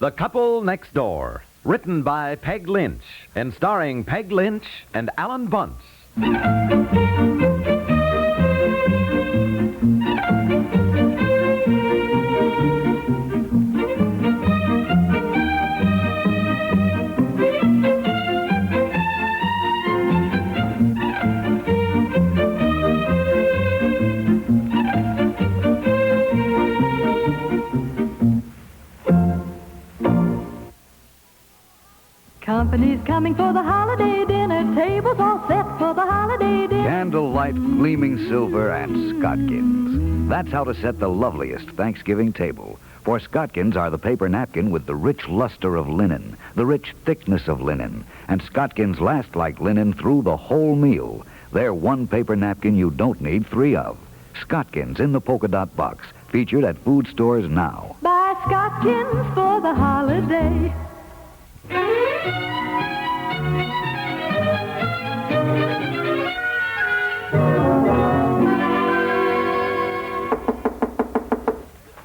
The Couple Next Door, written by Peg Lynch and starring Peg Lynch and Alan Bunce. Company's coming for the holiday dinner. Tables all set for the holiday dinner. Candlelight, gleaming silver, and Scotkins. That's how to set the loveliest Thanksgiving table. For Scotkins are the paper napkin with the rich luster of linen, the rich thickness of linen. And Scotkins last like linen through the whole meal. They're one paper napkin you don't need three of. Scotkins in the polka dot box, featured at food stores now. Buy Scotkins for the holiday.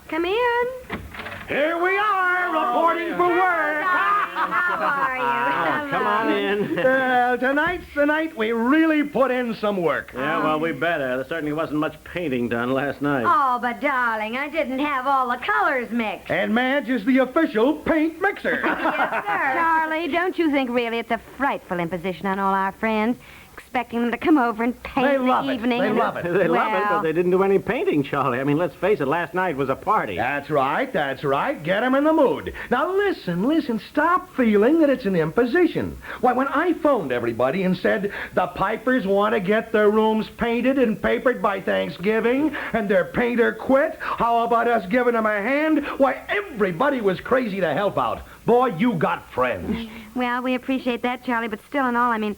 Come in. Here we are, reporting for work. How are you? Come on in. Tonight's the night we really put in some work. Yeah, well, we better. There certainly wasn't much painting done last night. Oh, but darling, I didn't have all the colors mixed. And Madge is the official paint mixer. Yes, sir. Charlie, don't you think really it's a frightful imposition on all our friends, expecting them to come over and paint They in love the it. evening? They love it. They love it, Well- but they didn't do any painting, Charlie. I mean, let's face it, last night was a party. That's right. Get 'em in the mood. Now listen. Stop feeling that it's an imposition. Why, when I phoned everybody and said the Pipers want to get their rooms painted and papered by Thanksgiving, and their painter quit, how about us giving them a hand? Why, everybody was crazy to help out. Boy, you got friends. Well, we appreciate that, Charlie, but still and all, I mean,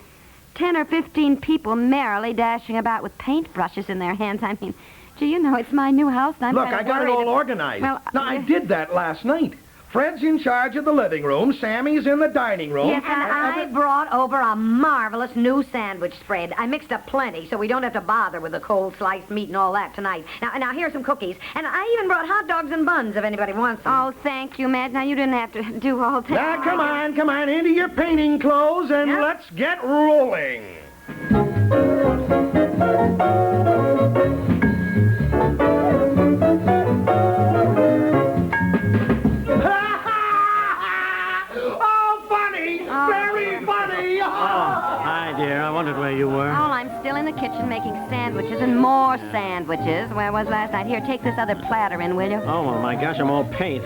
10 or 15 people merrily dashing about with paintbrushes in their hands. I mean, gee, you know, it's my new house, and I'm Look, kind I of got it worried all that- organized. Well, Now, I did that last night. Fred's in charge of the living room. Sammy's in the dining room. Yes, and I brought over a marvelous new sandwich spread. I mixed up plenty, so we don't have to bother with the cold sliced meat and all that tonight. Now here's some cookies. And I even brought hot dogs and buns if anybody wants them. Oh, thank you, Madge. Now, you didn't have to do all that. Now, come on, into your painting clothes, and Yep. let's get rolling. Oh, funny! Very funny! Hi, dear. I wondered where you were. Oh, I'm still in the kitchen making sandwiches and more sandwiches. Where I was last night. Here, take this other platter in, will you? Oh, well, my gosh, I'm all paint.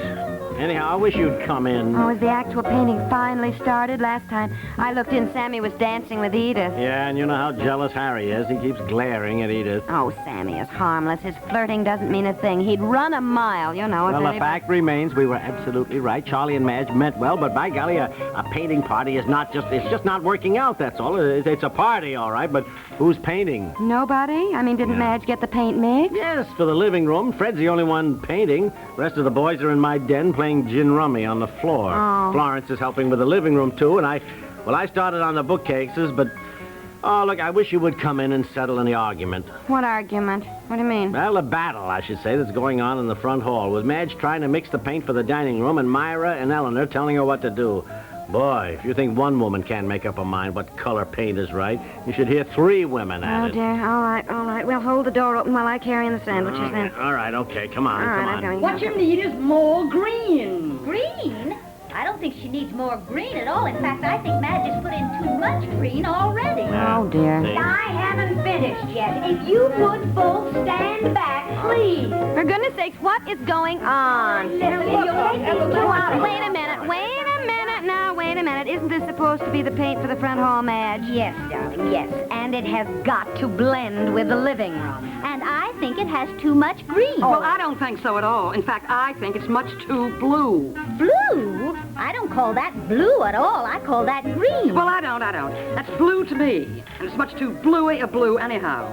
Anyhow, I wish you'd come in. Oh, is the actual painting finally started? Last time I looked in, Sammy was dancing with Edith. Yeah, and you know how jealous Harry is. He keeps glaring at Edith. Oh, Sammy is harmless. His flirting doesn't mean a thing. He'd run a mile, you know. if Well, the anybody- fact remains we were absolutely right. Charlie and Madge meant well, but by golly, a painting party is not just, it's just not working out, that's all. It's a party, all right, but who's painting? Nobody? I mean, didn't Madge get the paint mix? Yes, for the living room. Fred's the only one painting. The rest of the boys are in my den playing gin rummy on the floor. Oh. Florence is helping with the living room, too, and I started on the bookcases, but... Oh, look, I wish you would come in and settle any argument. What argument? What do you mean? Well, the battle, I should say, that's going on in the front hall, with Madge trying to mix the paint for the dining room and Myra and Eleanor telling her what to do. Boy, if you think one woman can't make up her mind what color paint is right, you should hear 3 women at Oh, it. dear. All right. Well, hold the door open while I carry in the sandwiches, then. All right, okay, come on, All right, come I'm on. going. What you need is more green. Green? I don't think she needs more green at all. In fact, I think Madge has put in too much green already. Oh, dear. See? I haven't finished yet. If you would both stand back, please. For goodness sakes, what is going on? Listen, you'll make these two out. Wait a minute now, wait a minute. Isn't this supposed to be the paint for the front hall, Madge? Yes, darling, yes. And it has got to blend with the living room. And I think it has too much green. Well, I don't think so at all. In fact, I think it's much too blue. Blue? I don't call that blue at all. I call that green. Well, I don't. That's blue to me. And it's much too bluey a blue anyhow.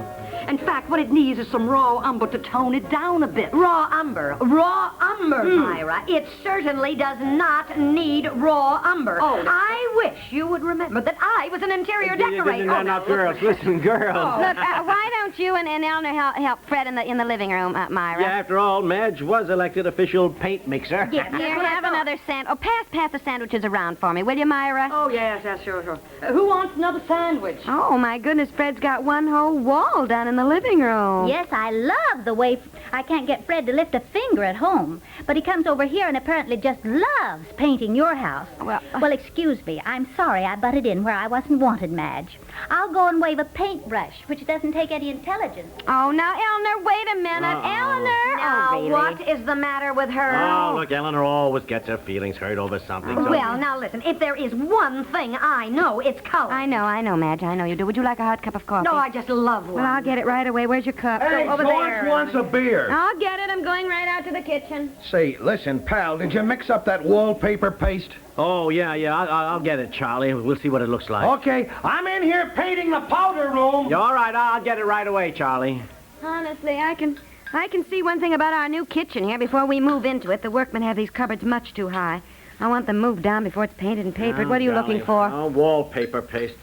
In fact, what it needs is some raw umber to tone it down a bit. Raw umber, Myra. It certainly does not need raw umber. Oh, I wish you would remember that I was an interior decorator. No, girls. Listen, girls. Look, why don't you and Eleanor help Fred in the living room, Myra? Yeah, after all, Madge was elected official paint mixer. Here, have another pass the sandwiches around for me, will you, Myra? Oh, yes, sure. Who wants another sandwich? Oh, my goodness, Fred's got one whole wall done in the living room. Yes, I love the way I can't get Fred to lift a finger at home. But he comes over here and apparently just loves painting your house. Well, excuse me. I'm sorry I butted in where I wasn't wanted, Madge. I'll go and wave a paintbrush, which doesn't take any intelligence. Oh, now, Eleanor, wait a minute. Eleanor! Now, really? what is the matter with her? Oh, look, Eleanor always gets her feelings hurt over something. So... Well, now listen, if there is one thing I know, it's color. I know, Madge. I know you do. Would you like a hot cup of coffee? No, I just love one. Well, I'll get it right away. Where's your cup? Hey, Over George there. wants a beer. I'll get it. I'm going right out to the kitchen. Say, listen, pal, did you mix up that wallpaper paste? Oh, yeah, I'll get it, Charlie. We'll see what it looks like. Okay, I'm in here painting the powder room. Yeah, all right, I'll get it right away, Charlie. Honestly, I can see one thing about our new kitchen here. Before we move into it, the workmen have these cupboards much too high. I want them moved down before it's painted and papered. Oh, What are you golly. looking for? Oh, wallpaper paste.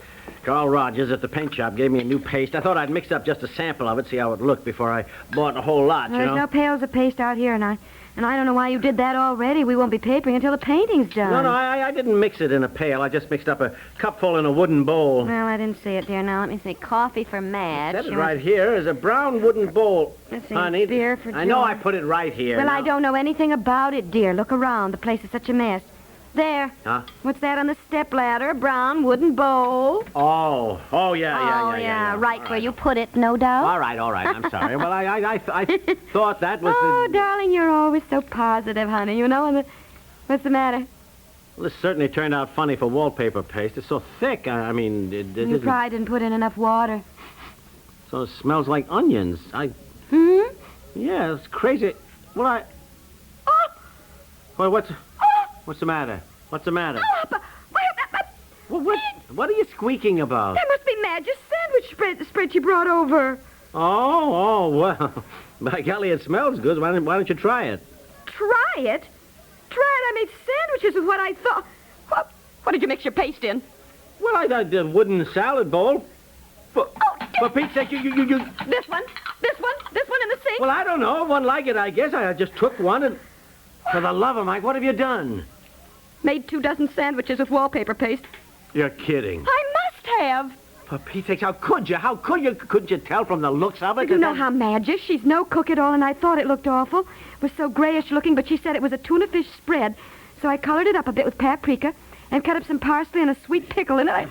Carl Rogers at the paint shop gave me a new paste. I thought I'd mix up just a sample of it, see how it looked before I bought a whole lot, you There's know? no pails of paste out here, and I don't know why you did that already. We won't be papering until the painting's done. No, I didn't mix it in a pail. I just mixed up a cupful in a wooden bowl. Well, I didn't see it, dear. Now, let me see. Coffee for Madge. Said it right here is a brown wooden bowl. Let's see. Honey, Beer for I know George. I put it right here. Well, Now- I don't know anything about it, dear. Look around. The place is such a mess. There. Huh? What's that on the stepladder? A brown wooden bowl. Oh, yeah. Right where you put it, no doubt. All right. I'm sorry. Well, I thought that was Oh, the... darling, you're always so positive, honey. You know, what's the matter? Well, this certainly turned out funny for wallpaper paste. It's so thick. I mean, it You isn't... probably didn't put in enough water. So it smells like onions. Yeah, it's crazy. Well, Well, what's the matter? What's the matter? What are you squeaking about? That must be Madge's sandwich spread she brought over. Oh, well, by golly, it smells good. Why don't you try it? Try it? I made sandwiches with what I thought. What did you mix your paste in? Well, I got the wooden salad bowl. For Pete's sake, you... This one in the sink. Well, I don't know. One like it, I guess. I just took one and... For the love of Mike, what have you done? Made 2 dozen sandwiches with wallpaper paste. You're kidding. I must have. For Pete's sake, how could you? Couldn't you tell from the looks of it? You know how Madge is. She's no cook at all, and I thought it looked awful. It was so grayish looking, but she said it was a tuna fish spread. So I colored it up a bit with paprika and cut up some parsley and a sweet pickle in it.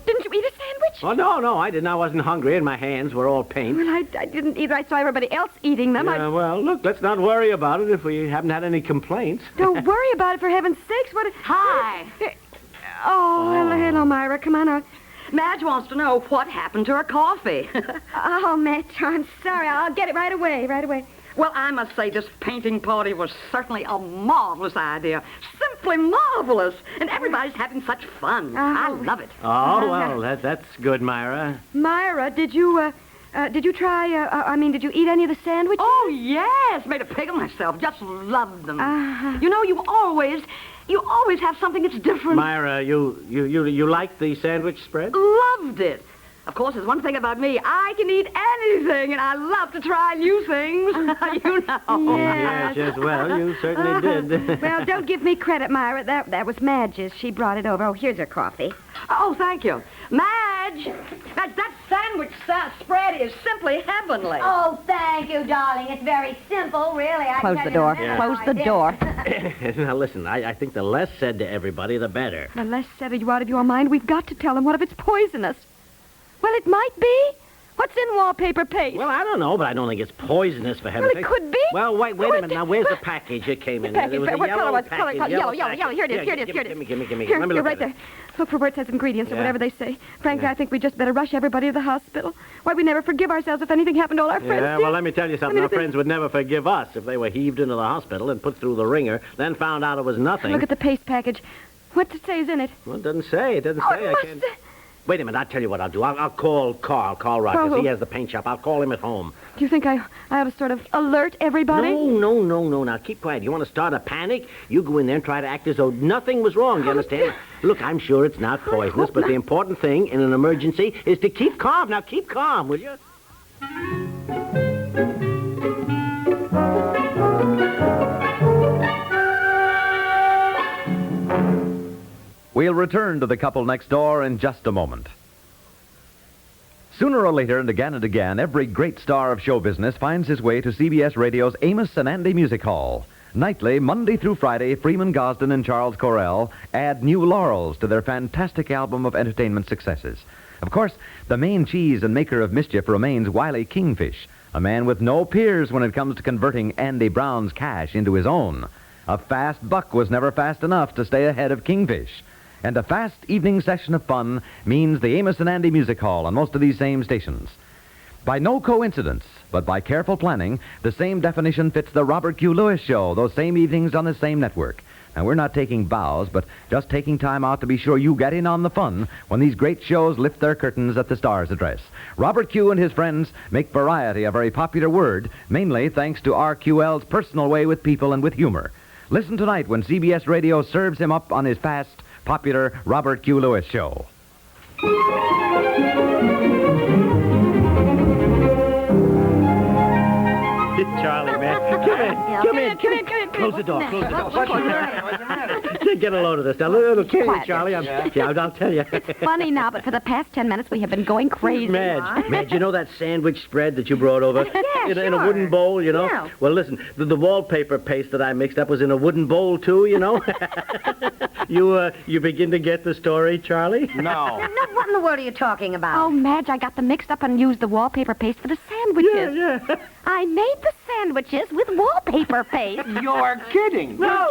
Didn't you eat a sandwich? Oh, no, I didn't. I wasn't hungry, and my hands were all paint. Well, I didn't either. I saw everybody else eating them. Yeah, well, look, let's not worry about it if we haven't had any complaints. Don't worry about it, for heaven's sakes. Hi. Hello, Myra. Come on out. Madge wants to know what happened to her coffee. Oh, Madge, I'm sorry. I'll get it right away. Well, I must say this painting party was certainly a marvelous idea. Simply marvelous. And everybody's having such fun. I love it. Oh, well, that's good, Myra. Myra, did you try, did you eat any of the sandwiches? Oh, yes. Made a pig of myself. Just loved them. You know, you always have something that's different. Myra, you like the sandwich spread? Loved it. Of course, there's one thing about me. I can eat anything, and I love to try new things. You know. Yes, well, you certainly did. Well, don't give me credit, Myra. That was Madge's. She brought it over. Oh, here's her coffee. Oh, thank you. Madge, that sandwich spread is simply heavenly. Oh, thank you, darling. It's very simple, really. Close the door. Close the door. Now, listen, I think the less said to everybody, the better. The less said you out of your mind, we've got to tell them. What if it's poisonous? Well, it might be. What's in wallpaper paste? Well, I don't know, but I don't think it's poisonous, for heaven's Well, sake. it could be. Well, wait a minute. Now, where's the package it came in? Package, There was a what yellow color was package. color? Yellow. Here it is. Here it is. Give me. Here, Let me you're look right at there. it. Look for where it says ingredients or Yeah. whatever they say. Frankly, I think we just better rush everybody to the hospital. Why, we never forgive ourselves if anything happened to all our friends. Yeah, did. well, let me tell you something. I mean, Our if they- friends would never forgive us if they were heaved into the hospital and put through the ringer, then found out it was nothing. Look at the paste package. What's it say is in it? Well, it doesn't say. It doesn't Oh, say. it I must can't... say. Wait a minute, I'll tell you what I'll do. I'll call Carl Rogers. Oh. He has the paint shop. I'll call him at home. Do you think I ought to sort of alert everybody? No. Now, keep quiet. You want to start a panic? You go in there and try to act as though nothing was wrong, you understand? Look, I'm sure it's not poisonous, but the important thing in an emergency is to keep calm. Now, keep calm, will you? We'll return to the couple next door in just a moment. Sooner or later, and again, every great star of show business finds his way to CBS Radio's Amos and Andy Music Hall. Nightly, Monday through Friday, Freeman Gosden and Charles Correll add new laurels to their fantastic album of entertainment successes. Of course, the main cheese and maker of mischief remains Wiley Kingfish, a man with no peers when it comes to converting Andy Brown's cash into his own. A fast buck was never fast enough to stay ahead of Kingfish. And a fast evening session of fun means the Amos and Andy Music Hall on most of these same stations. By no coincidence, but by careful planning, the same definition fits the Robert Q. Lewis Show, those same evenings on the same network. Now, we're not taking bows, but just taking time out to be sure you get in on the fun when these great shows lift their curtains at the Star's address. Robert Q. and his friends make variety a very popular word, mainly thanks to RQL's personal way with people and with humor. Listen tonight when CBS Radio serves him up on his fast, popular Robert Q. Lewis Show. Charlie, man. Come in. Close the door. What's the matter? Get a load of this. Now, little kid, Quiet. Charlie. I'll tell you. It's funny now, but for the past 10 minutes we have been going crazy. Madge, you know that sandwich spread that you brought over? In a wooden bowl, you know? Yeah. Well, listen, the wallpaper paste that I mixed up was in a wooden bowl, too, you know? You begin to get the story, Charlie? No. Now, what in the world are you talking about? Oh, Madge, I got them mixed up and used the wallpaper paste for the sandwiches. Yeah. I made the sandwiches with wallpaper paste. You're kidding. No.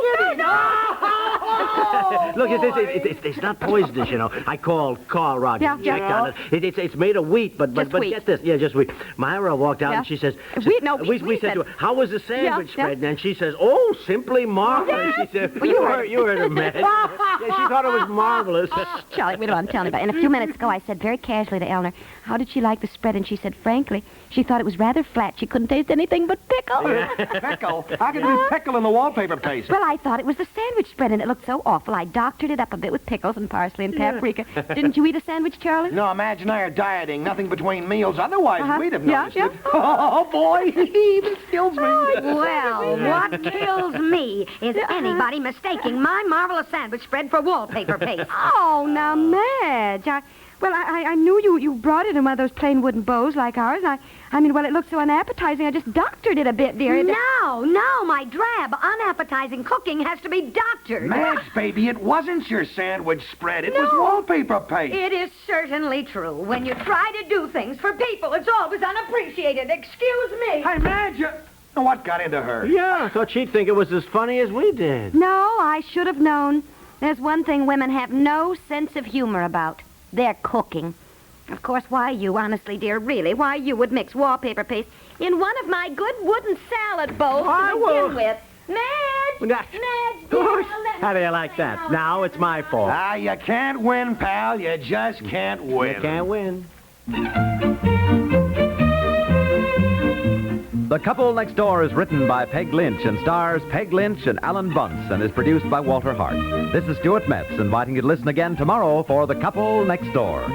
Look, it's not poisonous, you know. I called Carl Rogers. Yeah. Checked on it. It's made of wheat, but Just wheat. get this. Yeah, just wheat. Myra walked out and she says... Wheat, no, we wheat said to her, how was the sandwich Yeah. spread? And she says, oh, simply marvelous. She said, you heard her, man. Yeah, she thought it was marvelous. Charlie, we don't want to tell anybody. And a few minutes ago, I said very casually to Eleanor, how did she like the spread? And she said, frankly, she thought it was rather flat. She couldn't taste anything but pickle. Pickle? How could there be pickle in the wallpaper paste? Well, I thought it was the sandwich spread, and it looked so awful. I doctored it up a bit with pickles and parsley and paprika. Didn't you eat a sandwich, Charlie? No, Madge and I are dieting. Nothing between meals. Otherwise, we'd have Yeah, noticed yeah. it. Oh, boy. This kills me. Well, what kills me is anybody mistaking my marvelous sandwich spread for wallpaper paste. Oh, now, Madge. I knew you brought it in one of those plain wooden bowls like ours. I mean, it looked so unappetizing, I just doctored it a bit, dear. No, my drab, unappetizing cooking has to be doctored. Madge, baby, it wasn't your sandwich spread. It was wallpaper paste. It is certainly true. When you try to do things for people, it's always unappreciated. Excuse me. Hey, Madge, what got into her? Yeah, I thought she'd think it was as funny as we did. No, I should have known. There's one thing women have no sense of humor about. Their cooking. Of course, why you, honestly, dear, really, why you would mix wallpaper paste in one of my good wooden salad bowls to begin with. Madge, dear, How do you like that? Now it's my fault. You can't win, pal. You just can't win. You can't win. The Couple Next Door is written by Peg Lynch and stars Peg Lynch and Alan Bunce and is produced by Walter Hart. This is Stuart Metz inviting you to listen again tomorrow for The Couple Next Door.